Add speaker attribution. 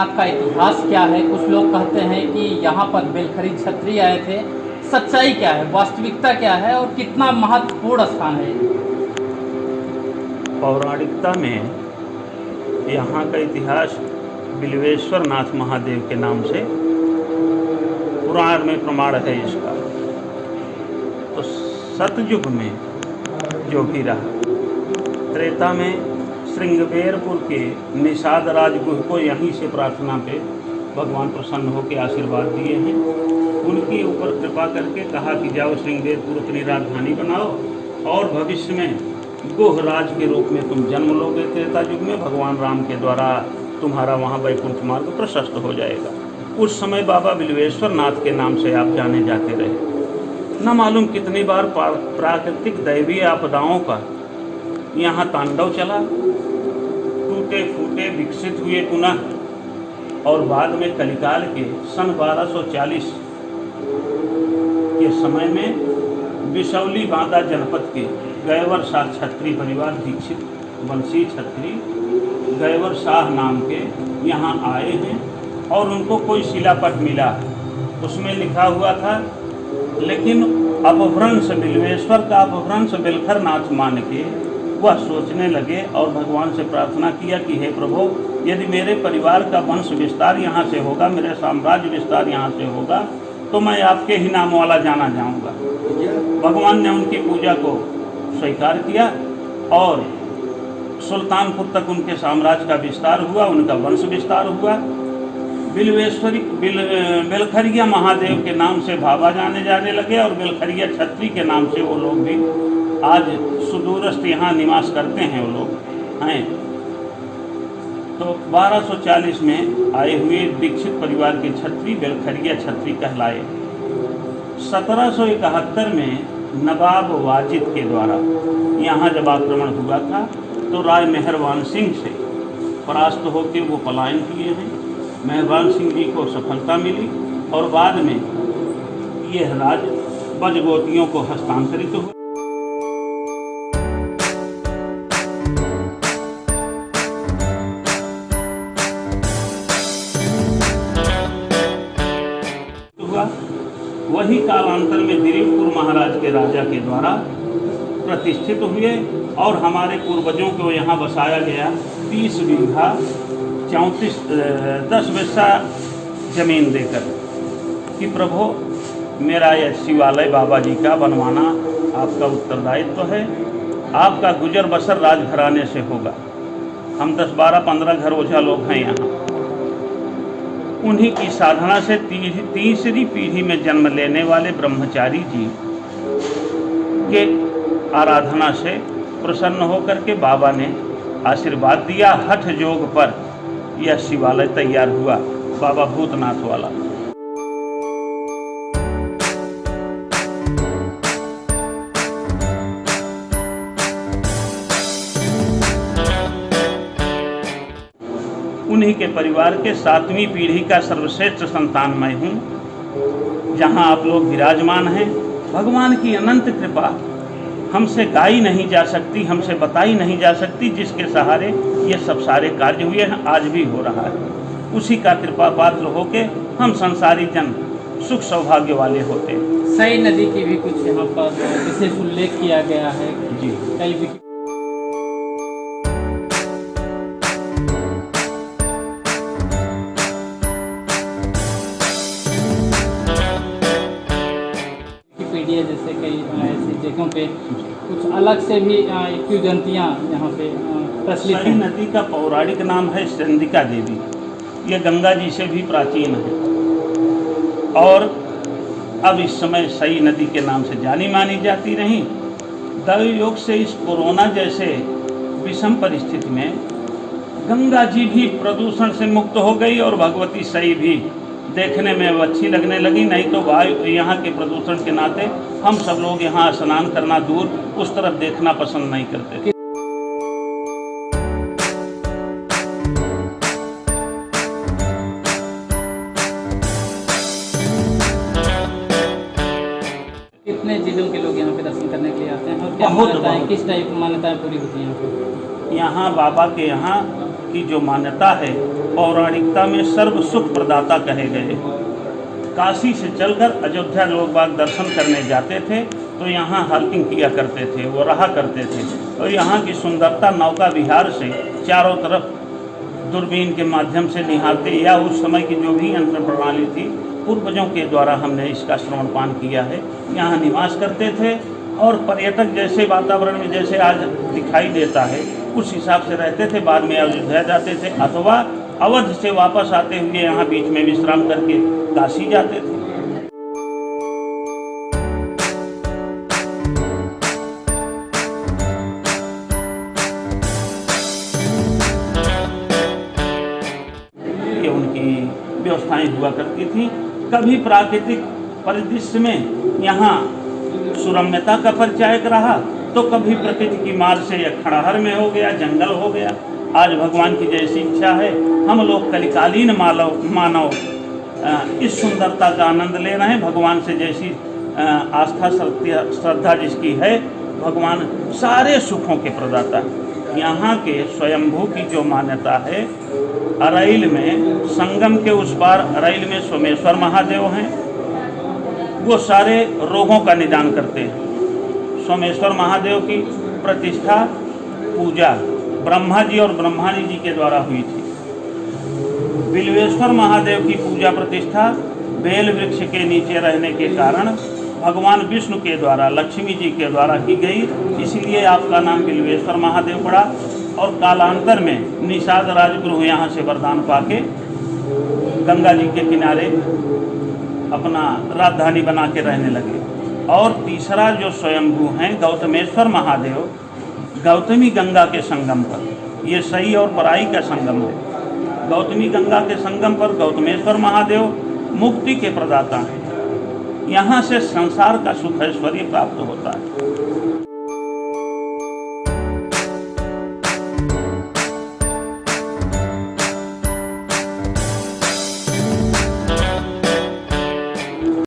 Speaker 1: नाथ का इतिहास क्या है? कुछ लोग कहते हैं कि यहाँ पर बेलखरी क्षत्रिय आए थे। सच्चाई क्या है, वास्तविकता क्या है और कितना महत्वपूर्ण स्थान है?
Speaker 2: पौराणिकता में यहाँ का इतिहास बिल्वेश्वर नाथ महादेव के नाम से पुराण में प्रमाण है इसका। तो सतयुग में जो भी रहा, त्रेता में श्रृंगबेरपुर के निषाद राजगुह को यहीं से प्रार्थना पे भगवान प्रसन्न होकर आशीर्वाद दिए हैं। उनके ऊपर कृपा करके कहा कि जाओ श्रृंगबेरपुर अपनी राजधानी बनाओ और भविष्य में गुह राज के रूप में तुम जन्म लोगे। त्रेता युग में भगवान राम के द्वारा तुम्हारा वहाँ वैकुंठ मार्ग प्रशस्त हो जाएगा। उस समय बाबा बिल्वेश्वर नाथ के नाम से आप जाने जाते रहे। न मालूम कितनी बार प्राकृतिक दैवीय आपदाओं का यहाँ तांडव चला, टूटे फूटे विकसित हुए पुनः, और बाद में कलिकाल के सन 1240 के समय में बिशौली बांदा जनपद के गैवर शाह क्षत्रिय परिवार दीक्षित वंशी क्षत्रिय गैवर शाह नाम के यहाँ आए हैं और उनको कोई शिलापट मिला, उसमें लिखा हुआ था, लेकिन अपभ्रंश बिल्वेश्वर का अपभ्रंश बेलखर नाथ मान के वह सोचने लगे और भगवान से प्रार्थना किया कि हे प्रभु, यदि मेरे परिवार का वंश विस्तार यहाँ से होगा, मेरे साम्राज्य विस्तार यहाँ से होगा, तो मैं आपके ही नाम वाला जाना जाऊँगा। भगवान ने उनकी पूजा को स्वीकार किया और सुल्तानपुर तक उनके साम्राज्य का विस्तार हुआ, उनका वंश विस्तार हुआ। बेलखरिया महादेव के नाम से भाभा जाने लगे और बेलखरिया क्षत्रिय के नाम से वो लोग भी आज सुदूरस्थ यहाँ निवास करते हैं। वो लोग हैं तो 1240 में आए हुए दीक्षित परिवार के क्षत्रिय बेलखरिया क्षत्रिय कहलाए। 1771 में नवाब वाजिद के द्वारा यहाँ जब आक्रमण हुआ था तो राय मेहरबान सिंह से परास्त होकर वो पलायन किए हैं। मेहरबान सिंह जी को सफलता मिली और बाद में यह राज बजगोतियों को हस्तांतरित हुआ। वही कालांतर में दिलीपपुर महाराज के राजा के द्वारा प्रतिष्ठित हुए और हमारे पूर्वजों को यहाँ बसाया गया। 30 बीघा 10 बिस्सा जमीन देकर कि प्रभु मेरा यह शिवालय बाबा जी का बनवाना आपका उत्तरदायित्व है, आपका गुजर बसर राजघराने से होगा। हम 10, 12, 15 घर ओझा लोग हैं यहाँ। उन्हीं की साधना से तीसरी पीढ़ी में जन्म लेने वाले ब्रह्मचारी जी के आराधना से प्रसन्न होकर के बाबा ने आशीर्वाद दिया। हठ योग पर यह शिवालय तैयार हुआ, बाबा भूतनाथ वाला। उन्हीं के परिवार के 7वीं पीढ़ी का सर्वश्रेष्ठ संतान मैं हूँ। जहाँ आप लोग विराजमान हैं, भगवान की अनंत कृपा हमसे गाई नहीं जा सकती, हमसे बताई नहीं जा सकती, जिसके सहारे ये सब सारे कार्य हुए हैं, आज भी हो रहा है। उसी का कृपा पात्र होके हम संसारी जन सुख सौभाग्य वाले होते हैं।
Speaker 1: सई नदी की भी कुछ यहाँ पर विशेष उल्लेख किया गया है
Speaker 2: जी।
Speaker 1: कई भी जैसे कई ऐसी जगहों पे कुछ अलग से भी किंवदंतियाँ यहाँ पे प्रचलित हैं।
Speaker 2: सई नदी का पौराणिक नाम है चंडिका देवी। ये गंगा जी से भी प्राचीन है और अब इस समय सई नदी के नाम से जानी मानी जाती रही। दैव योग से इस कोरोना जैसे विषम परिस्थिति में गंगा जी भी प्रदूषण से मुक्त हो गई और भगवती सई भी देखने में अच्छी लगने लगी। नहीं तो वायु यहाँ के प्रदूषण के नाते हम सब लोग यहाँ स्नान करना दूर, उस तरफ देखना पसंद नहीं करते।
Speaker 1: कितने जिलों के लोग यहाँ पे दर्शन करने के लिए आते हैं और क्या मान्यताएं, किस टाइप मान्यताएं पूरी होती हैं यहाँ पे?
Speaker 2: यहाँ बाबा के यहाँ की जो मान्यता है, पौराणिकता में सर्व सुख प्रदाता कहे गए। काशी से चलकर अयोध्या लोग बाग दर्शन करने जाते थे तो यहाँ हाल्टिंग किया करते थे, वो रहा करते थे। और यहाँ की सुंदरता नौका विहार से चारों तरफ दूरबीन के माध्यम से निहारते, या उस समय की जो भी यंत्र प्रणाली थी पूर्वजों के द्वारा हमने इसका श्रवण पान किया है। यहाँ निवास करते थे और पर्यटक जैसे वातावरण में जैसे आज दिखाई देता है उस हिसाब से रहते थे। बाद में अयोध्या जाते थे अथवा अवध से वापस आते हुए यहाँ बीच में विश्राम करके काशी जाते थे। ये उनकी व्यवस्थाएं हुआ करती थी। कभी प्राकृतिक परिदृश्य में यहाँ सुरम्यता का परिचायक रहा तो कभी प्रकृति की मार से या खड़हर में हो गया, जंगल हो गया। आज भगवान की जैसी इच्छा है हम लोग कलिकालीन मानव इस सुंदरता का आनंद ले रहे हैं। भगवान से जैसी आस्था श्रद्धा जिसकी है, भगवान सारे सुखों के प्रदाता है। यहाँ के स्वयंभू की जो मान्यता है, अरैल में संगम के उस पार अरैल में सोमेश्वर महादेव हैं, वो सारे रोगों का निदान करते हैं। सोमेश्वर महादेव की प्रतिष्ठा पूजा ब्रह्मा जी और ब्रह्मानी जी के द्वारा हुई थी। बिल्वेश्वर महादेव की पूजा प्रतिष्ठा बेल वृक्ष के नीचे रहने के कारण भगवान विष्णु के द्वारा, लक्ष्मी जी के द्वारा की गई, इसीलिए आपका नाम बिल्वेश्वर महादेव पड़ा। और कालांतर में निषाद राजगुरु यहाँ से वरदान पाके गंगा जी के किनारे अपना राजधानी बना के रहने लगे। और तीसरा जो स्वयंभू हैं गौतमेश्वर महादेव, गौतमी गंगा के संगम पर, ये सही और पराई का संगम है। गौतमी गंगा के संगम पर गौतमेश्वर महादेव मुक्ति के प्रदाता हैं। यहाँ से संसार का सुख ऐश्वर्य प्राप्त होता है।